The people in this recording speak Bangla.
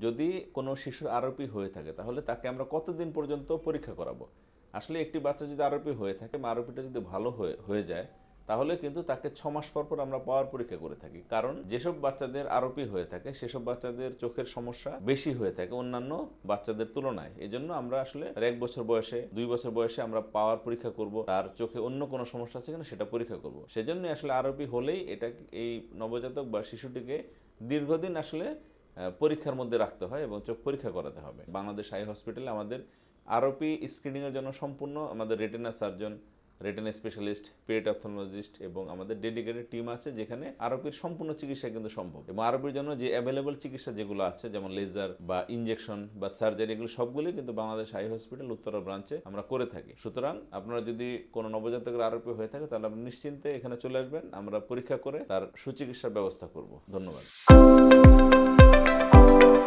যদি কোনো শিশুর আরোপি হয়ে থাকে তাহলে তাকে আমরা কতদিন পর্যন্ত পরীক্ষা করাবো? আসলে একটি বাচ্চা যদি আরোপি হয়ে থাকে, আরোপিটা যদি ভালো হয়ে যায়, তাহলে কিন্তু তাকে 6 মাস পর পর আমরা পাওয়ার পরীক্ষা করে থাকি। কারণ যেসব বাচ্চাদের আরোপি হয়ে থাকে সেসব বাচ্চাদের চোখের সমস্যা বেশি হয়ে থাকে অন্যান্য বাচ্চাদের তুলনায়। এই জন্য আমরা আসলে 1 বছর বয়সে, 2 বছর বয়সে আমরা পাওয়ার পরীক্ষা করব, তার চোখে অন্য কোনো সমস্যা আছে কিনা সেটা পরীক্ষা করব। সেজন্য আসলে আরোপি হলেই এই নবজাতক বা শিশুটিকে দীর্ঘদিন আসলে পরীক্ষার মধ্যে রাখতে হয় এবং চোখ পরীক্ষা করাতে হবে। বাংলাদেশ আই হসপিটালে আমাদের আরোপি স্ক্রিনিংয়ের জন্য সম্পূর্ণ আমাদের রেটিনা সার্জন, রেটিনা স্পেশালিস্ট, পেট অপথলমোলজিস্ট এবং আমাদের ডেডিকেটেড টিম আছে, যেখানে আরোপির সম্পূর্ণ চিকিৎসা কিন্তু সম্ভব। এবং আরোপির জন্য যে অ্যাভেলেবল চিকিৎসা যেগুলো আছে, যেমন লেজার বা ইনজেকশন বা সার্জারি, এগুলো সবগুলোই কিন্তু বাংলাদেশ আই হসপিটাল উত্তরা ব্রাঞ্চে আমরা করে থাকি। সুতরাং আপনারা যদি কোনো নবজাতকের আরোপি হয়ে থাকে তাহলে আপনি নিশ্চিন্তে এখানে চলে আসবেন, আমরা পরীক্ষা করে তার সুচিকিৎসার ব্যবস্থা করব। ধন্যবাদ।